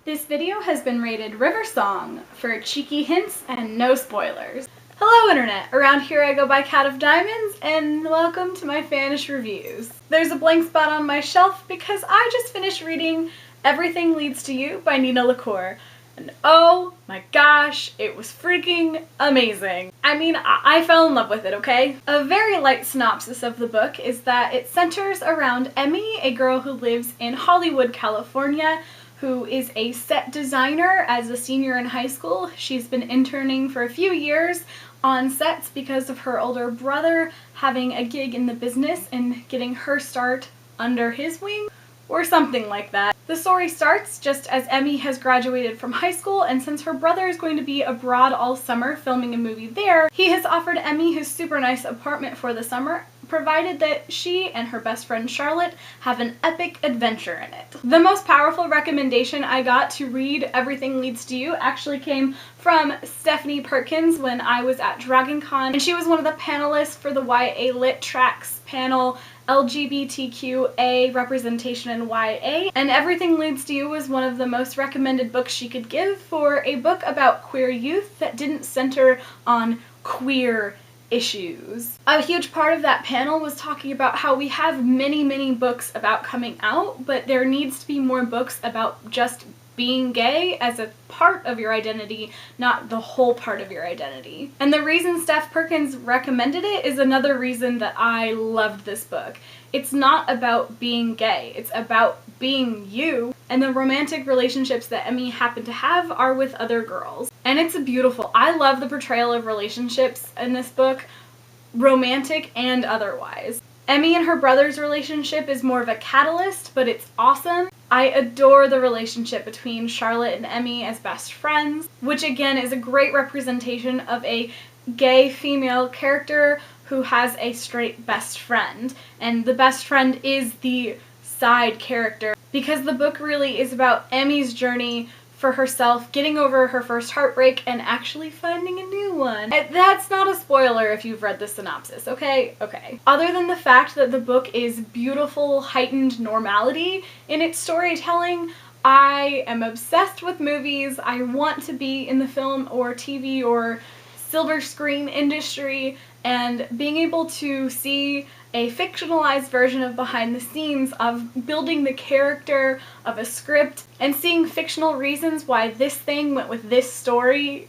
This video has been rated River Song for cheeky hints and no spoilers. Hello Internet! Around here I go by Cat of Diamonds, and welcome to my FannishReviews. There's a blank spot on my shelf because I just finished reading Everything Leads to You by LaCour. And oh my gosh, it was freaking amazing. I mean, I fell in love with it, okay? A very light synopsis of the book is that it centers around Emmy, a girl who lives in Hollywood, California, who is a set designer as a senior in high school. She's been interning for a few years on sets because of her older brother having a gig in the business and getting her start under his wing, or something like that. The story starts just as Emmy has graduated from high school, and since her brother is going to be abroad all summer filming a movie there, he has offered Emmy his super nice apartment for the summer, provided that she and her best friend Charlotte have an epic adventure in it. The most powerful recommendation I got to read Everything Leads to You actually came from Stephanie Perkins when I was at DragonCon, and she was one of the panelists for the YA Lit Tracks panel LGBTQA representation in YA, and Everything Leads to You was one of the most recommended books she could give for a book about queer youth that didn't center on queer issues. A huge part of that panel was talking about how we have many books about coming out, but there needs to be more books about just being gay as a part of your identity, not the whole part of your identity. And the reason Steph Perkins recommended it is another reason that I loved this book. It's not about being gay, it's about being you, and the romantic relationships that Emmy happened to have are with other girls. And it's beautiful. I love the portrayal of relationships in this book, romantic and otherwise. Emmy and her brother's relationship is more of a catalyst, but it's awesome. I adore the relationship between Charlotte and Emmy as best friends, which again is a great representation of a gay female character who has a straight best friend, and the best friend is the side character, because the book really is about Emmy's journey for herself, getting over her first heartbreak and actually finding a new one. And that's not a spoiler if you've read the synopsis, okay? Okay. Other than the fact that the book is beautiful, heightened normality in its storytelling, I am obsessed with movies. I want to be in the film or TV or silver screen industry, and being able to see a fictionalized version of behind the scenes of building the character of a script and seeing fictional reasons why this thing went with this story.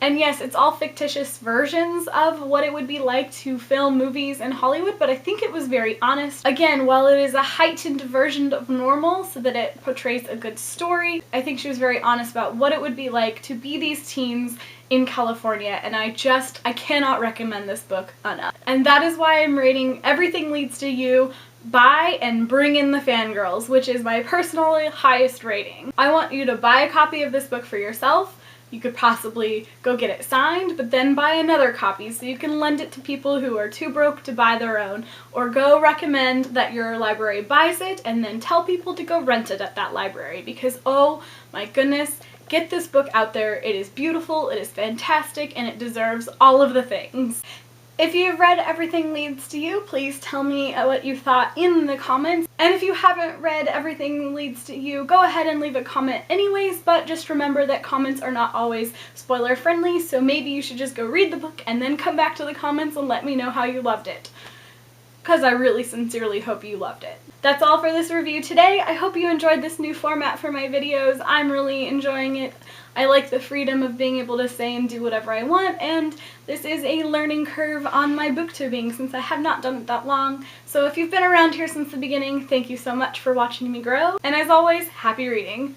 And yes, it's all fictitious versions of what it would be like to film movies in Hollywood, but I think it was very honest. Again, while it is a heightened version of normal so that it portrays a good story, I think she was very honest about what it would be like to be these teens in California, and I cannot recommend this book enough. And that is why I'm rating Everything Leads to You buy and bring in the fangirls, which is my personally highest rating. I want you to buy a copy of this book for yourself. You could possibly go get it signed, but then buy another copy so you can lend it to people who are too broke to buy their own, or go recommend that your library buys it and then tell people to go rent it at that library, because oh my goodness, get this book out there. It is beautiful, it is fantastic, and it deserves all of the things. If you've read Everything Leads to You, please tell me what you thought in the comments. And if you haven't read Everything Leads to You, go ahead and leave a comment anyways, but just remember that comments are not always spoiler friendly, so maybe you should just go read the book and then come back to the comments and let me know how you loved it, because I really sincerely hope you loved it. That's all for this review today. I hope you enjoyed this new format for my videos. I'm really enjoying it. I like the freedom of being able to say and do whatever I want, and this is a learning curve on my booktubing since I have not done it that long. So if you've been around here since the beginning, thank you so much for watching me grow, and as always, happy reading!